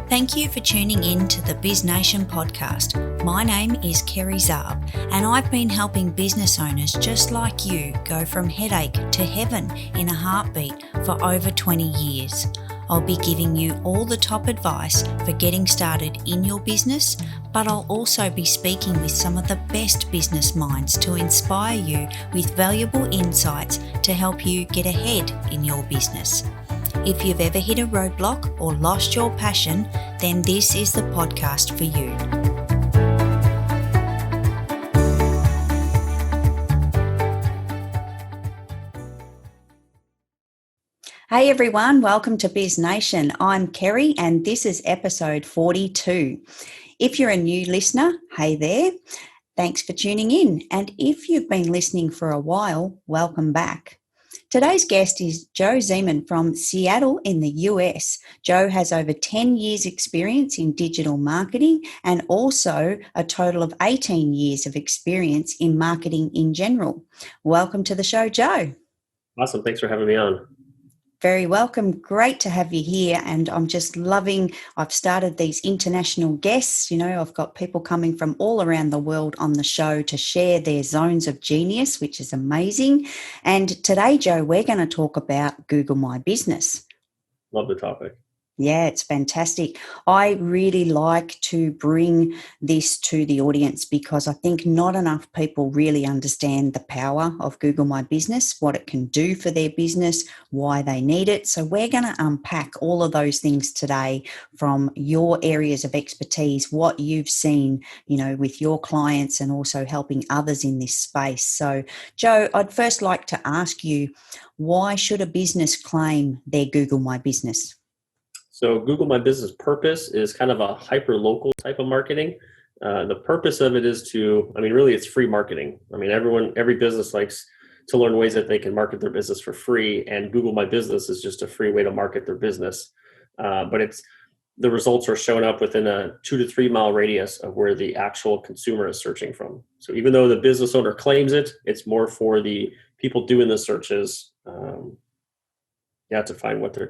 Thank you for tuning in to the BizNation podcast. My name is Kerry Zarb, and I've been helping business owners just like you go from headache to heaven in a heartbeat for over 20 years. I'll be giving you all the top advice for getting started in your business, but I'll also be speaking with some of the best business minds to inspire you with valuable insights to help you get ahead in your business. If you've ever hit a roadblock or lost your passion, then this is the podcast for you. Hey everyone, welcome to BizNation. I'm Kerry and this is episode 42. If you're a new listener, hey there, thanks for tuning in. And if you've been listening for a while, welcome back. Today's guest is Joe Zeman from Seattle in the US. Joe has over 10 years experience in digital marketing and also a total of 18 years of experience in marketing in general. Welcome to the show, Joe. Awesome. Thanks for having me on. Very welcome. Great to have you here. And I'm just loving, I've started these international guests. You know, I've got people coming from all around the world on the show to share their zones of genius, which is amazing. And today, Joe, we're going to talk about Google My Business. Love the topic. Yeah, it's fantastic. I really like to bring this to the audience because I think not enough people really understand the power of Google My Business, what it can do for their business, why they need it. So we're going to unpack all of those things today from your areas of expertise, what you've seen, you know, with your clients and also helping others in this space. So, Joe, I'd first like to ask you, why should a business claim their Google My Business? So Google My Business purpose is kind of a hyper-local type of marketing. The purpose of it is really it's free marketing. I mean, every business likes to learn ways that they can market their business for free, and Google My Business is just a free way to market their business. But the results are showing up within a 2 to 3 mile radius of where the actual consumer is searching from. So even though the business owner claims it, it's more for the people doing the searches to find what they're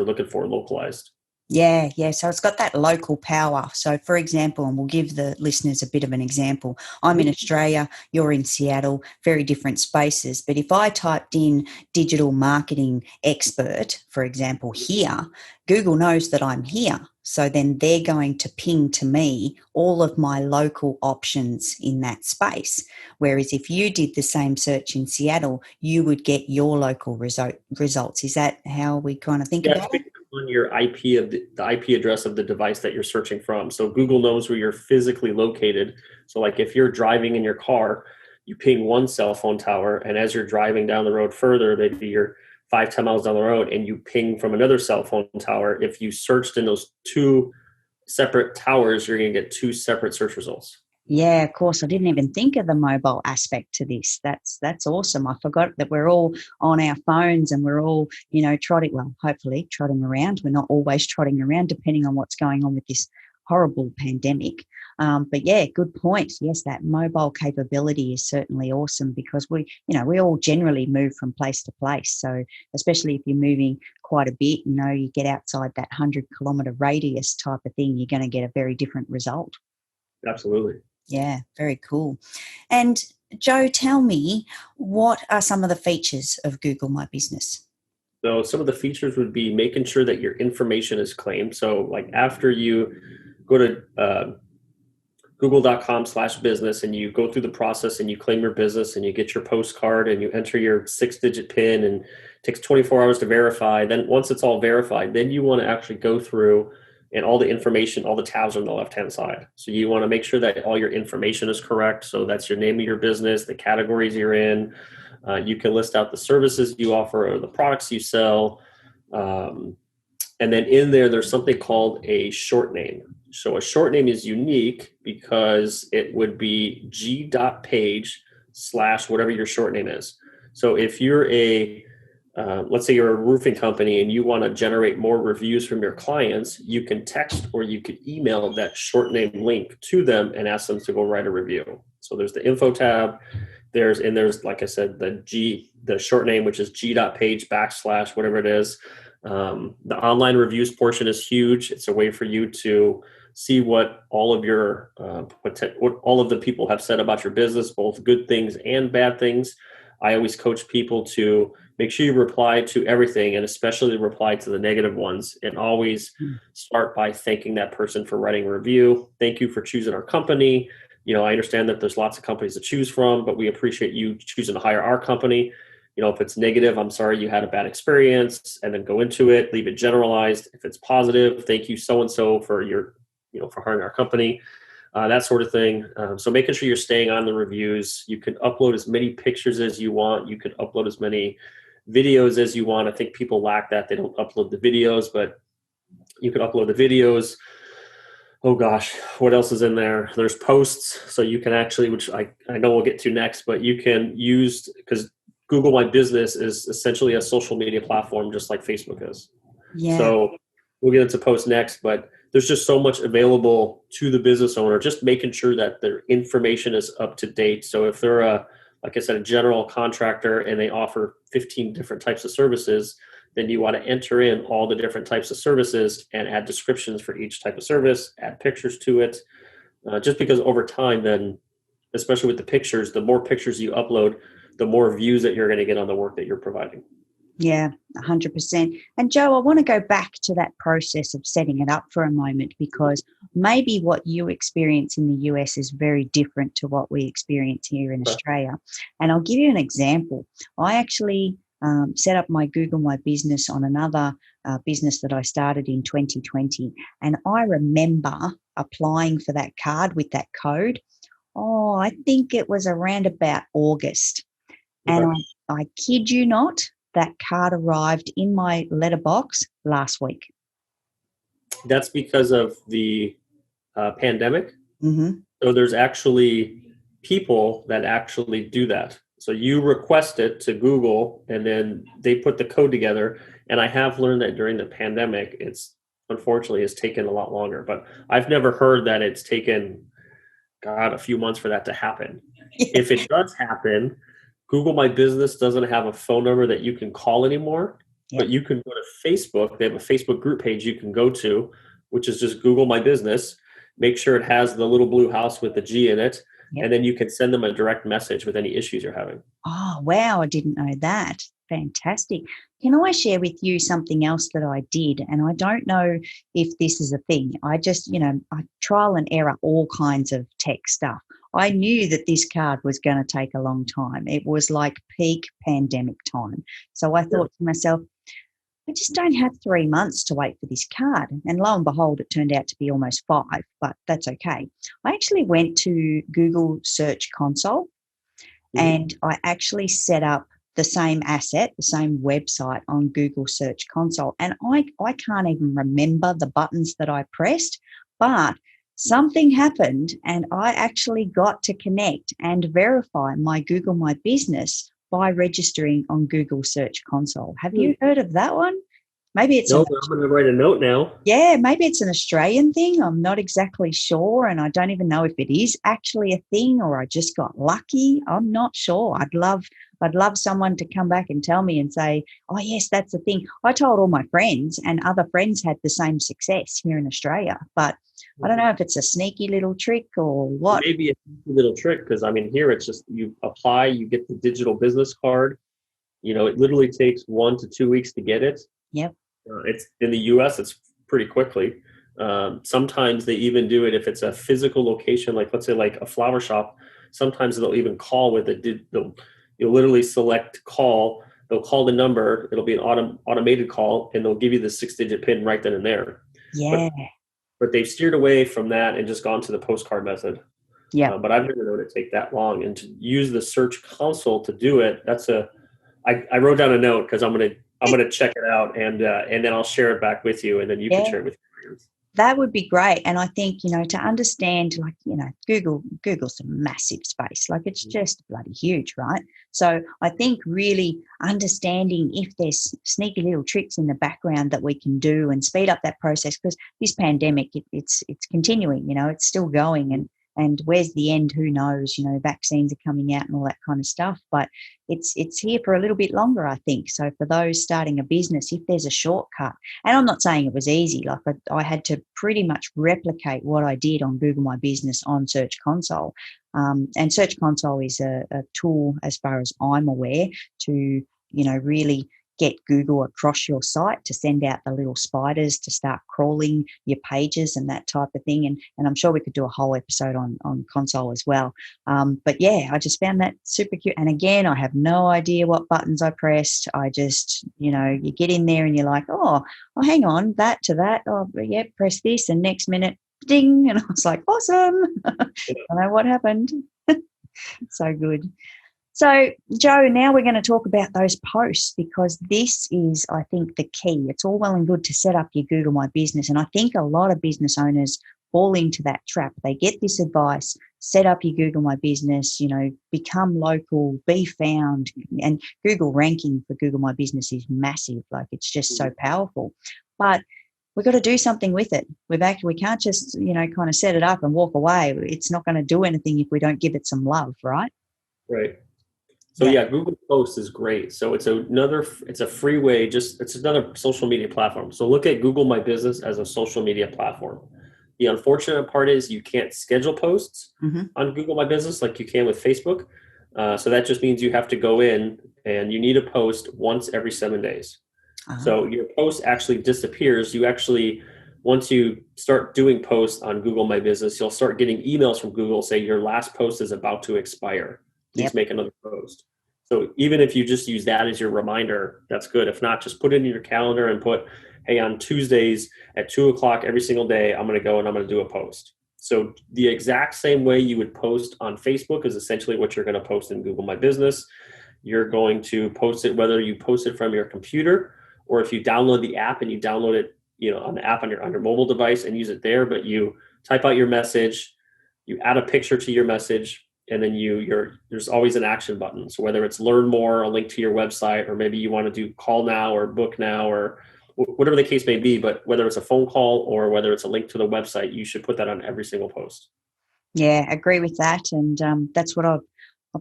looking for localized. Yeah. So it's got that local power. So for example, and we'll give the listeners a bit of an example. I'm in Australia, you're in Seattle, very different spaces. But if I typed in digital marketing expert, for example, here, Google knows that I'm here. So then they're going to ping to me all of my local options in that space. Whereas if you did the same search in Seattle, you would get your local results. Is that how we kind of think about it? On your IP of the IP address of the device that you're searching from. So Google knows where you're physically located. So like if you're driving in your car, you ping one cell phone tower, and as you're driving down the road further, maybe you're 5-10 miles down the road and you ping from another cell phone tower. If you searched in those two separate towers, you're going to get two separate search results. Yeah, of course. I didn't even think of the mobile aspect to this. That's awesome. I forgot that we're all on our phones and we're all, hopefully trotting around. We're not always trotting around depending on what's going on with this horrible pandemic. But yeah, good point. Yes, that mobile capability is certainly awesome because we all generally move from place to place. So especially if you're moving quite a bit, you get outside that 100-kilometer radius type of thing, you're going to get a very different result. Absolutely. Yeah, very cool. And Joe, tell me, what are some of the features of Google My Business? So some of the features would be making sure that your information is claimed. So like after you go to google.com/business and you go through the process and you claim your business and you get your postcard and you enter your 6-digit PIN and it takes 24 hours to verify. Then once it's all verified, then you want to actually go through and all the information, all the tabs are on the left-hand side. So you want to make sure that all your information is correct. So that's your name of your business, the categories you're in. You can list out the services you offer or the products you sell. And then in there's something called a short name. So a short name is unique because it would be g.page / whatever your short name is. So if you're let's say you're a roofing company and you want to generate more reviews from your clients, you can text or you could email that short name link to them and ask them to go write a review. So there's the info tab. There's, like I said, the short name, which is g.page / whatever it is. The online reviews portion is huge. It's a way for you to see what all of your what all of the people have said about your business, both good things and bad things. I always coach people to make sure you reply to everything, and especially reply to the negative ones, and always start by thanking that person for writing a review. Thank you for choosing our company. I understand that there's lots of companies to choose from, but we appreciate you choosing to hire our company. If it's negative, I'm sorry you had a bad experience, and then go into it, leave it generalized. If it's positive, thank you so-and-so for for hiring our company, that sort of thing. So making sure you're staying on the reviews. You can upload as many pictures as you want. You can upload as many videos as you want. I think people lack that. They don't upload the videos, but you can upload the videos. Oh gosh, what else is in there? There's posts. So you can actually, which I know we'll get to next, but you can use, because Google My Business is essentially a social media platform, just like Facebook is. Yeah. So we'll get into posts next, but there's just so much available to the business owner, just making sure that their information is up to date. So if they're like I said, a general contractor and they offer 15 different types of services, then you want to enter in all the different types of services and add descriptions for each type of service, add pictures to it. Just because over time, then, especially with the pictures, the more pictures you upload, the more views that you're going to get on the work that you're providing. Yeah, 100%. And Joe, I want to go back to that process of setting it up for a moment, because maybe what you experience in the US is very different to what we experience here in Australia. And I'll give you an example. I actually set up my Google My Business on another business that I started in 2020. And I remember applying for that card with that code. Oh, I think it was around about August. And I kid you not, that card arrived in my letterbox last week. That's because of the pandemic. Mm-hmm. So there's actually people that actually do that. So you request it to Google, and then they put the code together. And I have learned that during the pandemic, unfortunately has taken a lot longer. But I've never heard that it's taken, a few months for that to happen. If it does happen, Google My Business doesn't have a phone number that you can call anymore, but you can go to Facebook. They have a Facebook group page you can go to, which is just Google My Business. Make sure it has the little blue house with the G in it, and then you can send them a direct message with any issues you're having. Oh, wow. I didn't know that. Fantastic. Can I share with you something else that I did? And I don't know if this is a thing. I just, I trial and error all kinds of tech stuff. I knew that this card was going to take a long time. It was like peak pandemic time. So I thought to myself, I just don't have 3 months to wait for this card. And lo and behold, it turned out to be almost 5, but that's okay. I actually went to Google Search Console and I actually set up the same asset, the same website on Google Search Console. And I can't even remember the buttons that I pressed, but something happened and I actually got to connect and verify my Google My Business by registering on Google Search Console. Have you heard of that one? Maybe it's I'm going to write a note now. Yeah, maybe it's an Australian thing. I'm not exactly sure, and I don't even know if it is actually a thing or I just got lucky. I'm not sure. I'd love someone to come back and tell me and say, "Oh, yes, that's the thing." I told all my friends, and other friends had the same success here in Australia, but I don't know if it's a sneaky little trick or what. Maybe a sneaky little trick, because here it's just you apply, you get the digital business card. It literally takes 1 to 2 weeks to get it. Yep. It's in the US, it's pretty quickly. Sometimes they even do it if it's a physical location, like let's say like a flower shop. Sometimes they'll even call with it. You'll literally select call. They'll call the number. It'll be an automated call, and they'll give you the 6-digit PIN right then and there. Yeah. But they've steered away from that and just gone to the postcard method. Yeah. But I've never known it take that long. And to use the Search Console to do it, I wrote down a note because I'm gonna check it out, and then I'll share it back with you, and then you can share it with your friends. That would be great. And I think, to understand, Google's a massive space. Like, it's just bloody huge, right? So I think really understanding if there's sneaky little tricks in the background that we can do and speed up that process, because this pandemic, it's continuing, it's still going, and And where's the end? Who knows? Vaccines are coming out and all that kind of stuff. But it's here for a little bit longer, I think. So for those starting a business, if there's a shortcut, and I'm not saying it was easy, like I had to pretty much replicate what I did on Google My Business on Search Console. And Search Console is a tool, as far as I'm aware, to really get Google across your site, to send out the little spiders to start crawling your pages and that type of thing. And I'm sure we could do a whole episode on console as well. But yeah, I just found that super cute. And again, I have no idea what buttons I pressed. I just, you get in there and you're like, oh, hang on, that to that. Oh, yeah, press this. And next minute, ding. And I was like, awesome. I don't know what happened. So good. So, Joe, now we're going to talk about those posts, because this is, I think, the key. It's all well and good to set up your Google My Business, and I think a lot of business owners fall into that trap. They get this advice: set up your Google My Business, become local, be found. And Google ranking for Google My Business is massive. Like, it's just so powerful. But we've got to do something with it. We can't just, kind of set it up and walk away. It's not going to do anything if we don't give it some love, right? Right. So yeah, Google Posts is great. So it's a free way, it's another social media platform. So look at Google My Business as a social media platform. The unfortunate part is you can't schedule posts on Google My Business like you can with Facebook. So that just means you have to go in and you need a post once every 7 days. So your post actually disappears. Once you start doing posts on Google My Business, you'll start getting emails from Google saying your last post is about to expire. Please make another post. So even if you just use that as your reminder, that's good. If not, just put it in your calendar and put, hey, on Tuesdays at 2:00 every single day, I'm going to go and I'm going to do a post. So the exact same way you would post on Facebook is essentially what you're going to post in Google My Business. You're going to post it, whether you post it from your computer or if you download the app and you download it, on the app on your mobile device and use it there, but you type out your message, you add a picture to your message, and then there's always an action button. So whether it's learn more, a link to your website, or maybe you want to do call now or book now or whatever the case may be, but whether it's a phone call or whether it's a link to the website, you should put that on every single post. Yeah, agree with that. And that's what I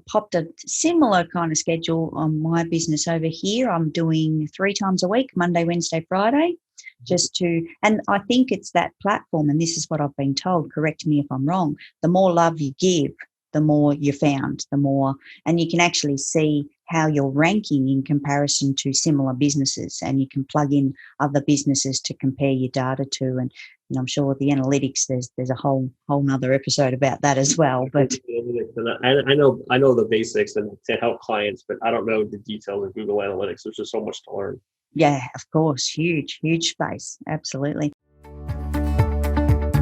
popped a similar kind of schedule on my business over here. I'm doing 3 times a week, Monday, Wednesday, Friday, and I think it's that platform. And this is what I've been told, correct me if I'm wrong, the more love you give, the more you're found, and you can actually see how you're ranking in comparison to similar businesses, and you can plug in other businesses to compare your data to. And I'm sure with the analytics, there's a whole nother episode about that as well. But I know the basics and to help clients, but I don't know the details of Google Analytics. There's just so much to learn. Yeah, of course, huge space, absolutely.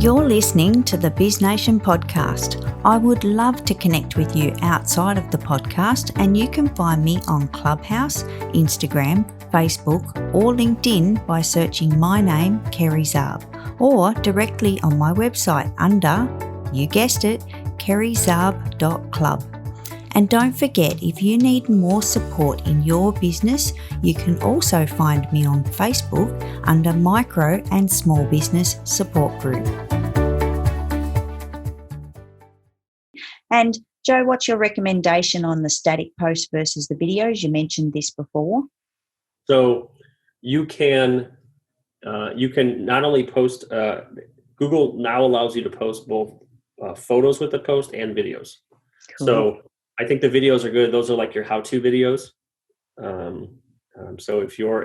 You're listening to the BizNation podcast. I would love to connect with you outside of the podcast, and you can find me on Clubhouse, Instagram, Facebook, or LinkedIn by searching my name, Kerry Zarb, or directly on my website under, you guessed it, kerryzarb.club. And don't forget, if you need more support in your business, you can also find me on Facebook under Micro and Small Business Support Group. And Joe, what's your recommendation on the static posts versus the videos? You mentioned this before. So you can not only post, Google now allows you to post both photos with the post and videos. Cool. So I think the videos are good. Those are like your how-to videos. So if you're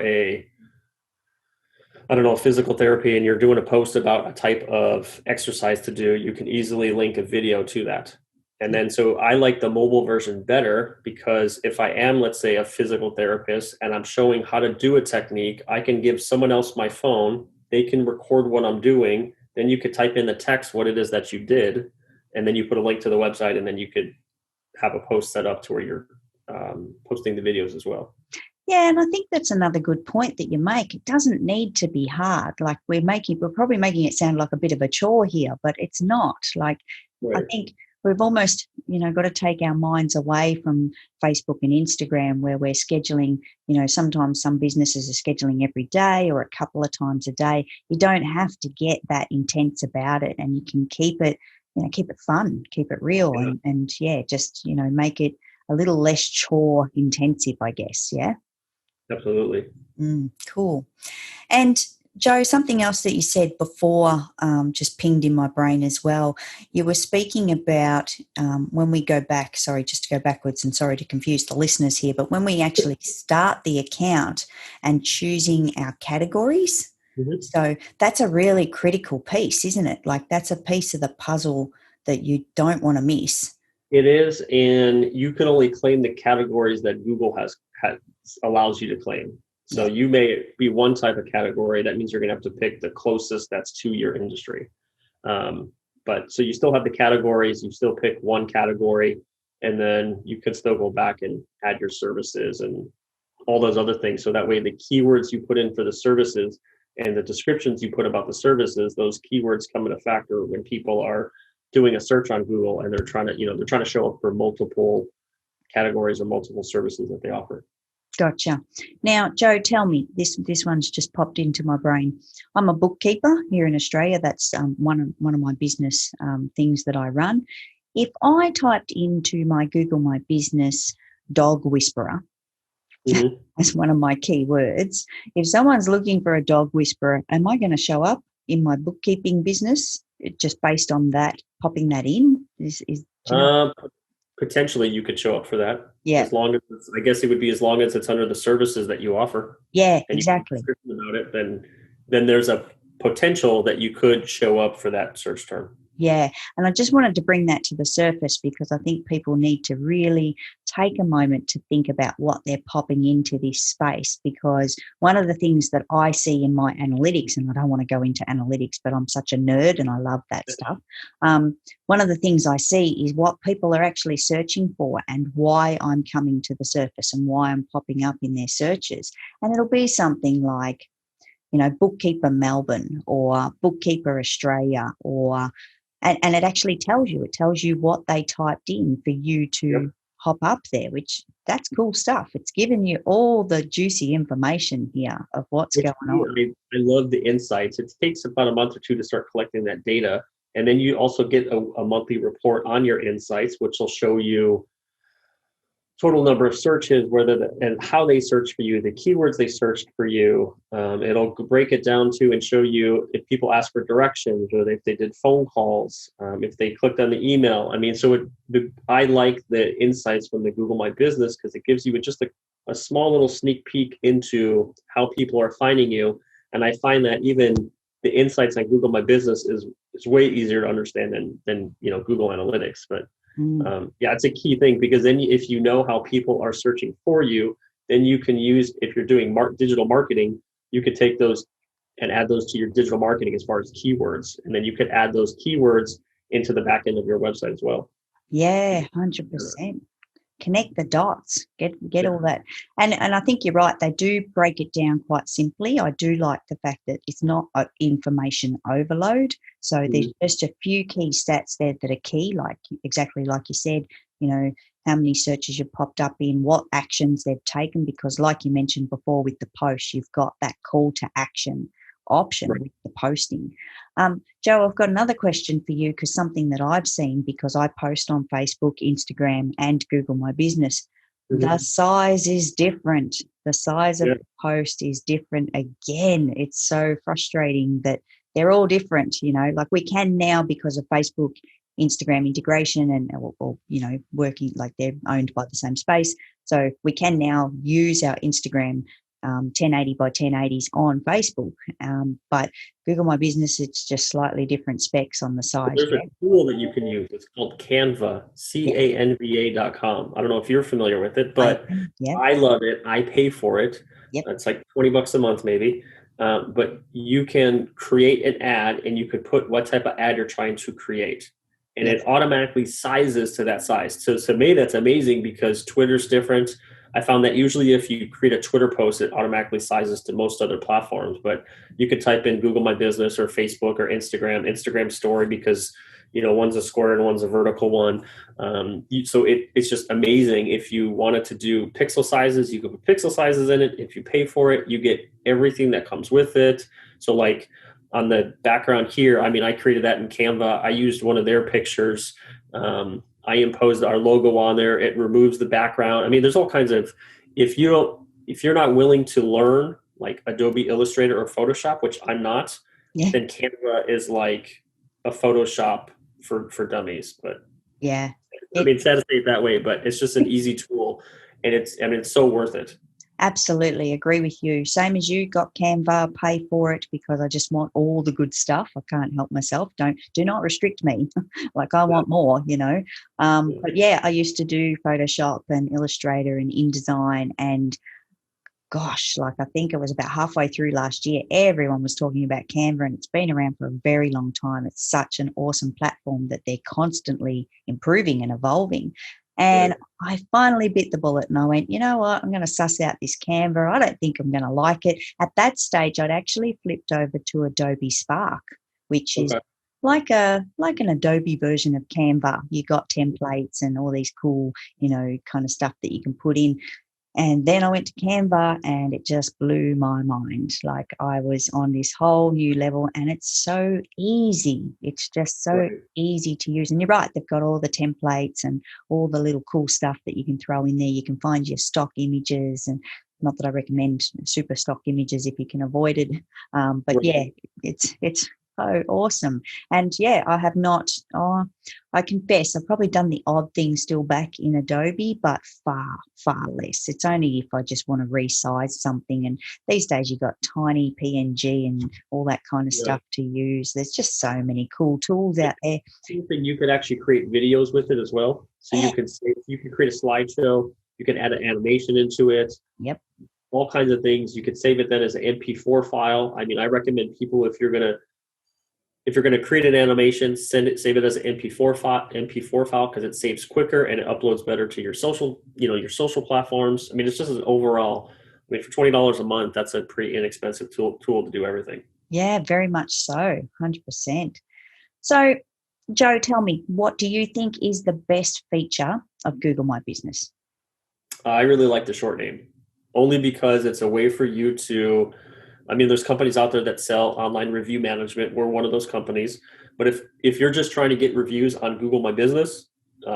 physical therapy and you're doing a post about a type of exercise to do, you can easily link a video to that. And then, so I like the mobile version better because if I am, let's say, a physical therapist and I'm showing how to do a technique, I can give someone else my phone. They can record what I'm doing. Then you could type in the text, what it is that you did. And then you put a link to the website, and then you could have a post set up to where you're posting the videos as well. Yeah, and I think that's another good point that you make. It doesn't need to be hard. Like we're probably making it sound like a bit of a chore here, but it's not. Like right. I think we've almost, got to take our minds away from Facebook and Instagram where we're scheduling, sometimes some businesses are scheduling every day or a couple of times a day. You don't have to get that intense about it, and you can keep it keep it fun, keep it real, Yeah. and just, make it a little less chore intensive, I guess. Yeah. Absolutely. Cool. And Joe, something else that you said before just pinged in my brain as well. You were speaking about when we go back, sorry, just to go backwards and sorry to confuse the listeners here, but when we actually start the account and choosing our categories. Mm-hmm. So that's a really critical piece, isn't it? Like that's a piece of the puzzle that you don't want to miss. It is, and you can only claim the categories that Google allows you to claim. So you may be one type of category. That means you're going to have to pick the closest that's to your industry. But so you still have the categories. You still pick one category, and then you can still go back and add your services and all those other things. So that way, the keywords you put in for the services and the descriptions you put about the services, those keywords come into factor when people are doing a search on Google and they're trying to show up for multiple categories or multiple services that they offer. Gotcha. Now, Joe, tell me, this one's just popped into my brain. I'm a bookkeeper here in Australia. That's one of my business things that I run. If I typed into my Google My Business dog whisperer as one of my keywords, if someone's looking for a dog whisperer, am I going to show up in my bookkeeping business just based on that, popping that in? Potentially, you could show up for that. Yeah. As long as I guess it would be as long as it's under the services that you offer. Yeah, and exactly. You can about it, then there's a potential that you could show up for that search term. Yeah, and I just wanted to bring that to the surface because I think people need to really take a moment to think about what they're popping into this space, because one of the things that I see in my analytics, and I don't want to go into analytics, but I'm such a nerd and I love that stuff. One of the things I see is what people are actually searching for and why I'm coming to the surface and why I'm popping up in their searches. And it'll be something like, Bookkeeper Melbourne or Bookkeeper Australia and it actually tells you what they typed in for you to hop up there, which that's cool stuff. It's giving you all the juicy information here of what's going on. I love the insights. It takes about a month or two to start collecting that data. And then you also get a monthly report on your insights, which will show you total number of searches, and how they search for you, the keywords they searched for you. It'll break it down to and show you if people ask for directions, or if they did phone calls, if they clicked on the email. I mean, I like the insights from the Google My Business because it gives you just a small little sneak peek into how people are finding you. And I find that even the insights on Google My Business is way easier to understand than Google Analytics, but. It's a key thing, because then if you know how people are searching for you, then you can use, if you're doing digital marketing, you could take those and add those to your digital marketing as far as keywords. And then you could add those keywords into the back end of your website as well. Yeah, 100%. Connect the dots, get all that. And I think you're right. They do break it down quite simply. I do like the fact that it's not information overload. So there's just a few key stats there that are key, exactly like you said, how many searches you've popped up in, what actions they've taken, because like you mentioned before with the post, you've got that call to action option with the posting. Joe, I've got another question for you, because something that I've seen, because I post on Facebook, Instagram, and Google My Business, the size is different. The size of the post is different again. It's so frustrating that they're all different, like we can now, because of Facebook, Instagram integration and or working, like they're owned by the same space. So we can now use our Instagram 1080 by 1080s on Facebook, but Google My Business, it's just slightly different specs on the side. There's a tool that you can use. It's called Canva, Canva.com. I don't know if you're familiar with it, but I love it. I pay for it. It's like $20 a month maybe. But you can create an ad and you could put what type of ad you're trying to create. And it automatically sizes to that size. So to me, that's amazing, because Twitter's different. I found that usually if you create a Twitter post, it automatically sizes to most other platforms. But you could type in Google My Business or Facebook or Instagram story, because one's a square and one's a vertical one. So it's just amazing. If you wanted to do pixel sizes, you could put pixel sizes in it. If you pay for it, you get everything that comes with it. So like on the background here, I mean, I created that in Canva. I used one of their pictures. I imposed our logo on there. It removes the background. I mean, there's all kinds of, if you're not willing to learn like Adobe Illustrator or Photoshop, which I'm not, then Canva is like a Photoshop for dummies. But yeah, I mean, sad to say it that way, but it's just an easy tool, and it's so worth it. absolutely agree with you. Same as you, got Canva, pay for it because I just want all the good stuff. I can't help myself. Do not restrict me. Like I want more, But yeah, I used to do Photoshop and Illustrator and InDesign, and gosh, like I think it was about halfway through last year, everyone was talking about Canva, and it's been around for a very long time. It's such an awesome platform that they're constantly improving and evolving. And I finally bit the bullet and I went, you know what, I'm going to suss out this Canva. I don't think I'm going to like it. At that stage, I'd actually flipped over to Adobe Spark, which is like an Adobe version of Canva. You got templates and all these cool, kind of stuff that you can put in. And then I went to Canva and it just blew my mind. Like I was on this whole new level, and it's so easy. It's just so easy to use. And you're right, they've got all the templates and all the little cool stuff that you can throw in there. You can find your stock images, and not that I recommend super stock images if you can avoid it. But yeah, it's so awesome. And yeah, I have not, I confess, I've probably done the odd thing still back in Adobe, but far, far less. It's only if I just want to resize something. And these days you've got tiny PNG and all that kind of stuff to use. There's just so many cool tools out there. You could actually create videos with it as well. So you can create a slideshow. You can add an animation into it. Yep. All kinds of things. You could save it then as an MP4 file. I mean, I recommend people, if you're going to create an animation, save it as an MP4 file because it saves quicker and it uploads better to your social platforms. I mean, it's just an overall. I mean, for $20 a month, that's a pretty inexpensive tool to do everything. Yeah, very much so, 100%. So, Joe, tell me, what do you think is the best feature of Google My Business? I really like the short name, only because it's a way for you to. I mean, there's companies out there that sell online review management. We're one of those companies. But if you're just trying to get reviews on Google My Business,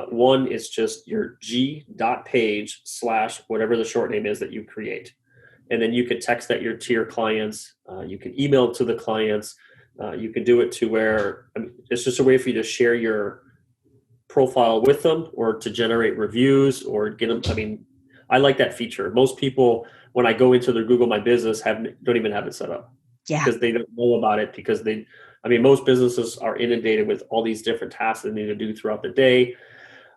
one is just your g.page / whatever the short name is that you create. And then you could text that to your clients. You can email it to the clients. You can do it to where it's just a way for you to share your profile with them or to generate reviews or get them. I mean, I like that feature. Most people, when I go into their Google My Business, don't even have it set up because they don't know about it because most businesses are inundated with all these different tasks they need to do throughout the day.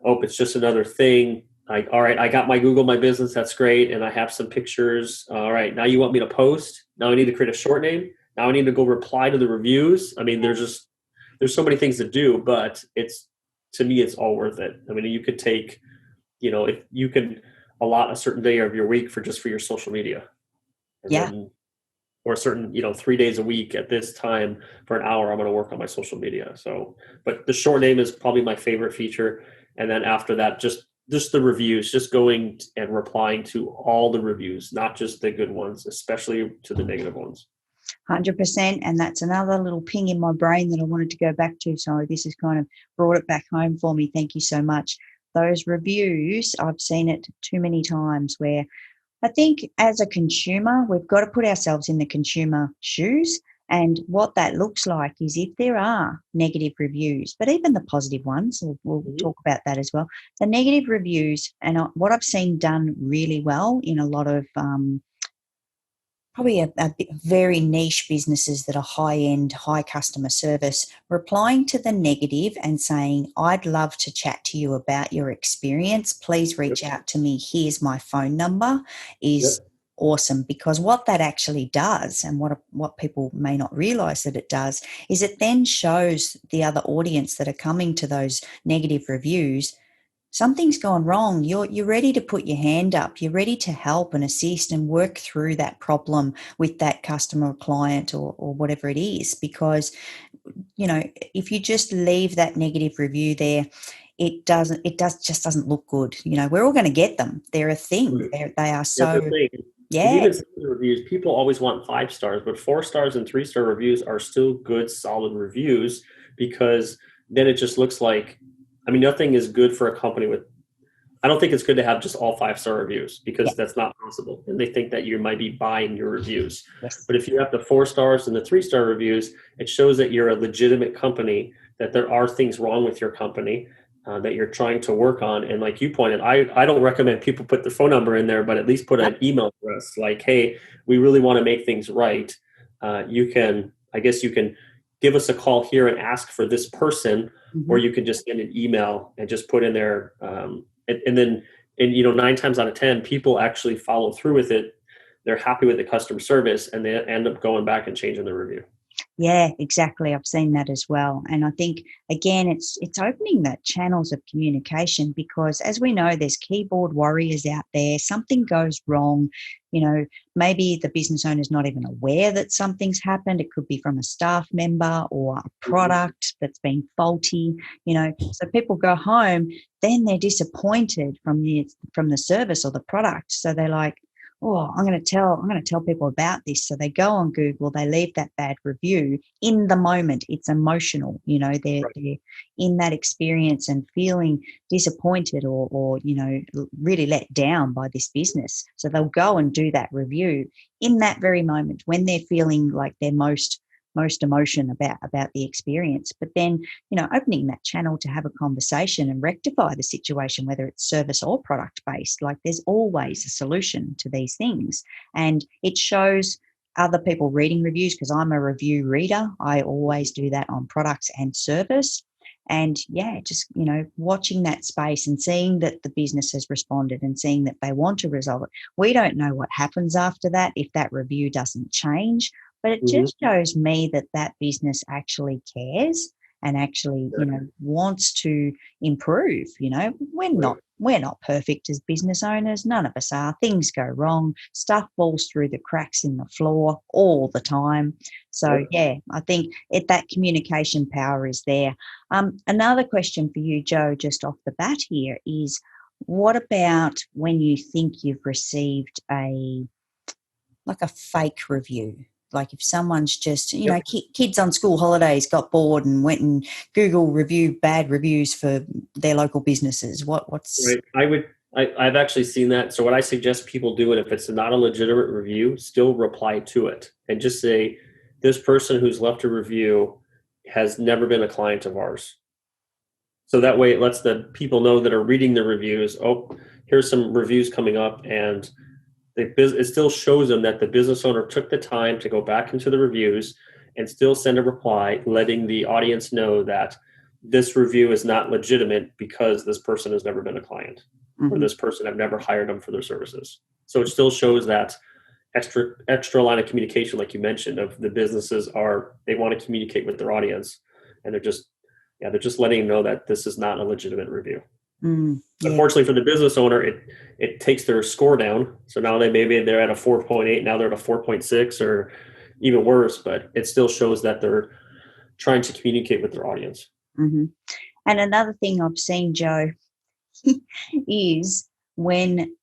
Oh, it's just another thing. Like, all right, I got my Google My Business. That's great. And I have some pictures. All right, now you want me to post. Now I need to create a short name. Now I need to go reply to the reviews. I mean, there's so many things to do, but to me, it's all worth it. I mean, you could take, if you can allot a certain day of your week for your social media. Or a certain, 3 days a week at this time for an hour, I'm going to work on my social media. So, but the short name is probably my favorite feature. And then after that, just the reviews, just going and replying to all the reviews, not just the good ones, especially to the negative ones. 100%. And that's another little ping in my brain that I wanted to go back to. So this has kind of brought it back home for me. Thank you so much. Those reviews, I've seen it too many times where I think as a consumer, we've got to put ourselves in the consumer shoes. And what that looks like is if there are negative reviews, but even the positive ones, we'll talk about that as well. The negative reviews, and what I've seen done really well in a lot of probably a very niche businesses that are high-end, high customer service, replying to the negative and saying, I'd love to chat to you about your experience. Please reach out to me. Here's my phone number is awesome, because what that actually does, and what people may not realize that it does, is it then shows the other audience that are coming to those negative reviews, something's gone wrong. You're ready to put your hand up. You're ready to help and assist and work through that problem with that customer or client or whatever it is. Because, if you just leave that negative review there, it just doesn't look good. We're all going to get them. They're a thing. They are so. And Yeah. even some of the reviews, people always want 5 stars, but 4 stars and 3-star reviews are still good, solid reviews, because then it just looks like, I mean, nothing is good for a company with, I don't think it's good to have just all 5-star reviews, Yeah. because that's not possible. And they think that you might be buying your reviews. Yes. But if you have the 4 stars and the 3-star reviews, it shows that you're a legitimate company, that there are things wrong with your company, that you're trying to work on. And like you pointed, I don't recommend people put their phone number in there, but at least put an email address like, hey, we really want to make things right. I guess you can give us a call here and ask for this person, or you can just send an email and just put in there. And then 9 times out of 10, people actually follow through with it. They're happy with the customer service, and they end up going back and changing the review. Yeah, exactly. I've seen that as well. And I think, again, it's opening that channels of communication, because as we know, there's keyboard warriors out there. Something goes wrong. Maybe the business owner is not even aware that something's happened. It could be from a staff member or a product that's been faulty, So people go home, then they're disappointed from the service or the product. So they're like, oh, I'm going to tell people about this. So they go on Google, they leave that bad review. In the moment, it's emotional. They're in that experience and feeling disappointed or really let down by this business. So they'll go and do that review in that very moment when they're feeling like they're most emotion about the experience. But then, opening that channel to have a conversation and rectify the situation, whether it's service or product based, like there's always a solution to these things. And it shows other people reading reviews, because I'm a review reader. I always do that on products and service. And just, watching that space and seeing that the business has responded and seeing that they want to resolve it. We don't know what happens after that if that review doesn't change. But it just shows me that business actually cares and actually, wants to improve. We're not perfect as business owners. None of us are. Things go wrong. Stuff falls through the cracks in the floor all the time. So, I think that communication power is there. Another question for you, Joe, just off the bat here is, what about when you think you've received a fake review? Like if someone's just, kids on school holidays got bored and went and Google bad reviews for their local businesses. What's right? I've actually seen that. So what I suggest people do, and if it's not a legitimate review, still reply to it and just say, this person who's left a review has never been a client of ours. So that way it lets the people know that are reading the reviews, oh, here's some reviews coming up, and it still shows them that the business owner took the time to go back into the reviews and still send a reply, letting the audience know that this review is not legitimate because this person has never been a client, or this person have never hired them for their services. So it still shows that extra line of communication, like you mentioned, of the businesses they want to communicate with their audience, and they're just letting them know that this is not a legitimate review. Unfortunately for the business owner, it takes their score down. So now they're at a 4.8, now they're at a 4.6 or even worse, but it still shows that they're trying to communicate with their audience. And another thing I've seen, Joe, is when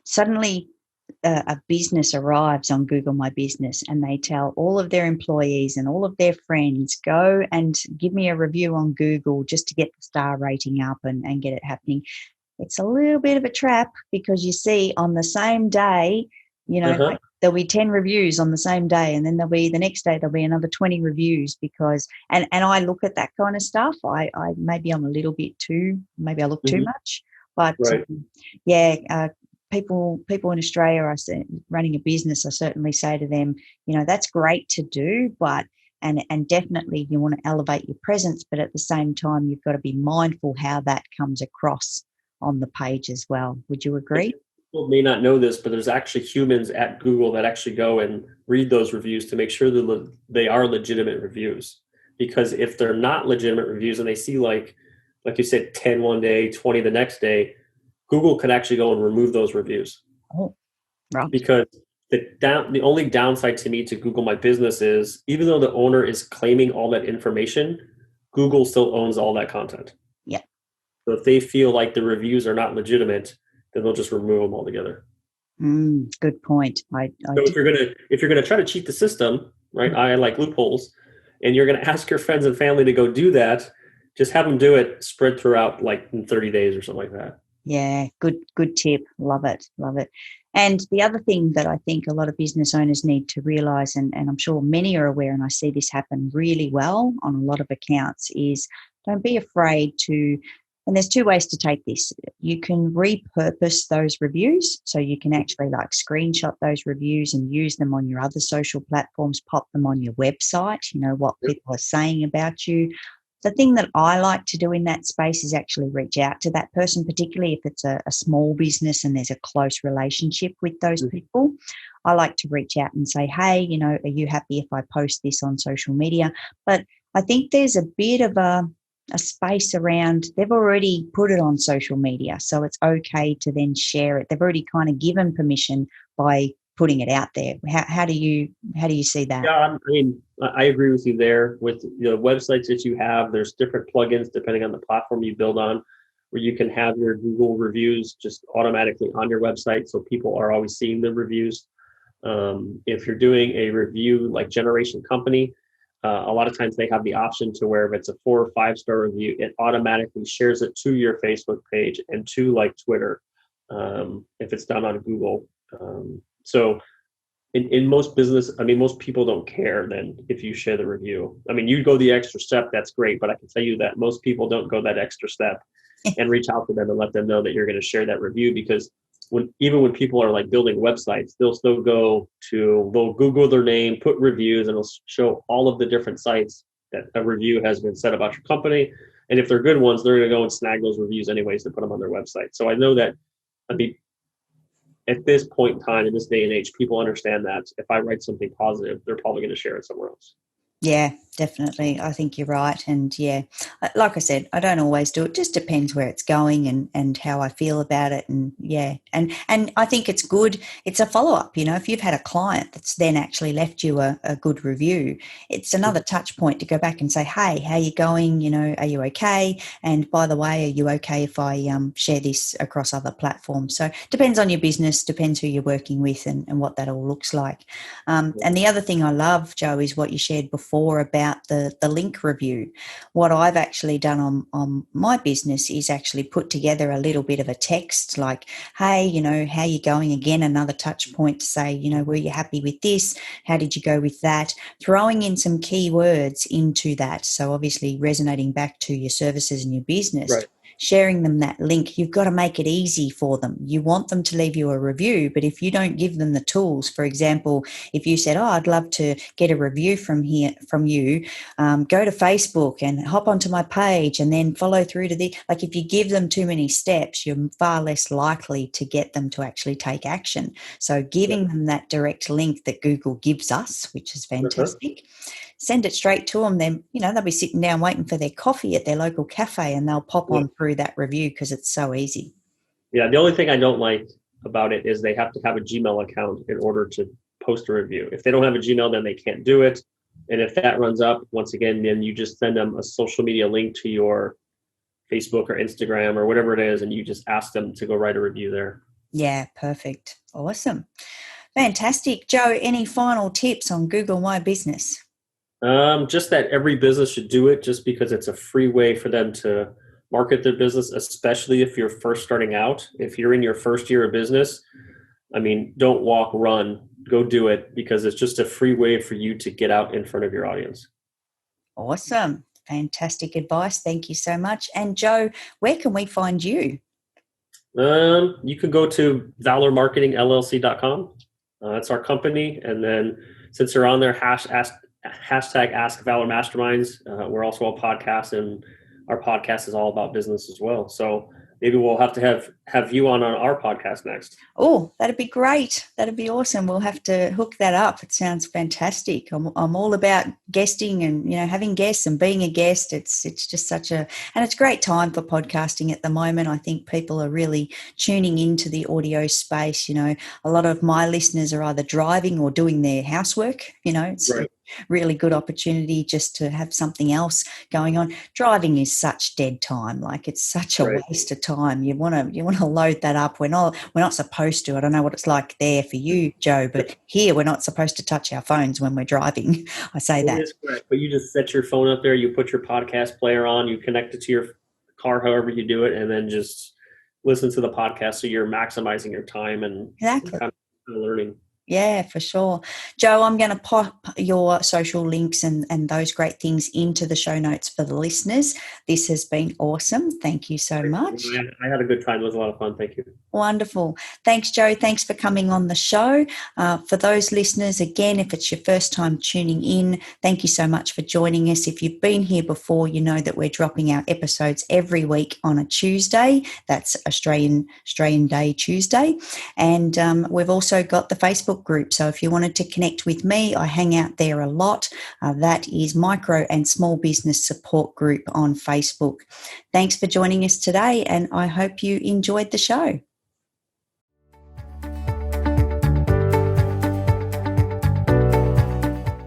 suddenly a business arrives on Google My Business and they tell all of their employees and all of their friends, go and give me a review on Google just to get the star rating up and get it happening. It's a little bit of a trap, because you see on the same day, there'll be 10 reviews on the same day, and then the next day there'll be another 20 reviews, because and I look at that kind of stuff. I maybe I'm a little bit maybe I look too much, but people in Australia, running a business, I certainly say to them, that's great to do, but and definitely you want to elevate your presence, but at the same time you've got to be mindful how that comes across on the page as well. Would you agree? People may not know this, but there's actually humans at Google that actually go and read those reviews to make sure that they are legitimate reviews. Because if they're not legitimate reviews and they see like you said, 10 one day, 20 the next day, Google could actually go and remove those reviews. Oh, right. Because the only downside to me to Google My Business is, even though the owner is claiming all that information, Google still owns all that content. So if they feel like the reviews are not legitimate, then they'll just remove them altogether. Good point. So if you're gonna try to cheat the system, right? I like loopholes, and you're gonna ask your friends and family to go do that. Just have them do it, spread throughout like in 30 days or something like that. Yeah, good tip. Love it. And the other thing that I think a lot of business owners need to realize, and I'm sure many are aware, and I see this happen really well on a lot of accounts, is don't be afraid to, and there's two ways to take this. You can repurpose those reviews. So you can actually like screenshot those reviews and use them on your other social platforms, pop them on your website, what people are saying about you. The thing that I like to do in that space is actually reach out to that person, particularly if it's a small business and there's a close relationship with those people. I like to reach out and say, hey, are you happy if I post this on social media? But I think there's a bit of a space around, they've already put it on social media, so it's okay to then share it. They've already kind of given permission by putting it out there. How do you see that? Yeah, I mean, I agree with you there. With the websites that you have, there's different plugins depending on the platform you build on, where you can have your Google reviews just automatically on your website, so people are always seeing the reviews. If you're doing a review like Generation Company, a lot of times they have the option to where if it's a 4 or 5 star review, it automatically shares it to your Facebook page and to like Twitter, if it's done on Google. So in most business, I mean, most people don't care then if you share the review. I mean, you go the extra step, that's great, but I can tell you that most people don't go that extra step and reach out to them and let them know that you're going to share that review, because even when people are like building websites, they'll Google their name, put reviews, and it'll show all of the different sites that a review has been said about your company. And if they're good ones, they're going to go and snag those reviews anyways to put them on their website. So I know that, I mean, at this point in time, in this day and age, people understand that if I write something positive, they're probably going to share it somewhere else. Yeah, definitely. I think you're right. And yeah, like I said, I don't always do it. Just depends where it's going and how I feel about it. And yeah, and I think it's good. It's a follow-up, if you've had a client that's then actually left you a good review, it's another touch point to go back and say, hey, how you going? Are you okay? And by the way, are you okay if I share this across other platforms? So depends on your business, depends who you're working with and what that all looks like. And the other thing I love, Joe, is what you shared before about the link review. What I've actually done on my business is actually put together a little bit of a text like, hey, how you going? Again, another touch point to say, were you happy with this? How did you go with that? Throwing in some keywords into that. So obviously resonating back to your services and your business. Right. Sharing them that link, you've got to make it easy for them. You want them to leave you a review, but if you don't give them the tools, for example, if you said, I'd love to get a review from you, go to Facebook and hop onto my page and then follow through to if you give them too many steps, you're far less likely to get them to actually take action. So giving them that direct link that Google gives us, which is fantastic. Send it straight to them. Then, they'll be sitting down waiting for their coffee at their local cafe and they'll pop on through that review because it's so easy. Yeah. The only thing I don't like about it is they have to have a Gmail account in order to post a review. If they don't have a Gmail, then they can't do it. And if that runs up, once again, then you just send them a social media link to your Facebook or Instagram or whatever it is, and you just ask them to go write a review there. Yeah, perfect. Awesome. Fantastic. Joe, any final tips on Google My Business? Just that every business should do it, just because it's a free way for them to market their business, especially if you're first starting out. If you're in your first year of business, I mean, don't walk, run, go do it, because it's just a free way for you to get out in front of your audience. Awesome. Fantastic advice. Thank you so much. And Joe, where can we find you? You can go to valormarketingllc.com. That's our company. And then since you're on there, hashtag Ask Valor Masterminds. We're also a podcast, and our podcast is all about business as well. So maybe we'll have to have you on our podcast next. Oh, that'd be great. That'd be awesome. We'll have to hook that up. It sounds fantastic. I'm all about guesting and, having guests and being a guest. It's just and it's a great time for podcasting at the moment. I think people are really tuning into the audio space. A lot of my listeners are either driving or doing their housework. It's really good opportunity just to have something else going on. Driving is such dead time. Like, it's such a Right. waste of time. You want to load that up. We're not supposed to. I don't know what it's like there for you, Joe, but here we're not supposed to touch our phones when we're driving. I say It that. is correct. But you just set your phone up there, you put your podcast player on, you connect it to your car, however you do it, and then just listen to the podcast. So you're maximizing your time and Exactly. kind of learning. Yeah, for sure. Joe, I'm going to pop your social links and those great things into the show notes for the listeners. This has been awesome. Thank you so much. I had a good time. It was a lot of fun. Thank you. Wonderful. Thanks, Joe. Thanks for coming on the show. For those listeners, again, if it's your first time tuning in, thank you so much for joining us. If you've been here before, you know that we're dropping our episodes every week on a Tuesday. That's Australian Day Tuesday. And we've also got the Facebook group. So if you wanted to connect with me, I hang out there a lot. That is Micro and Small Business Support Group on Facebook. Thanks for joining us today, and I hope you enjoyed the show.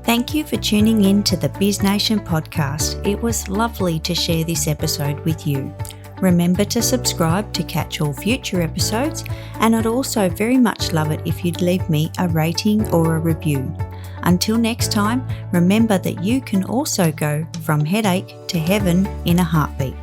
Thank you for tuning in to the BizNation podcast. It was lovely to share this episode with you. Remember to subscribe to catch all future episodes, and I'd also very much love it if you'd leave me a rating or a review. Until next time, remember that you can also go from headache to heaven in a heartbeat.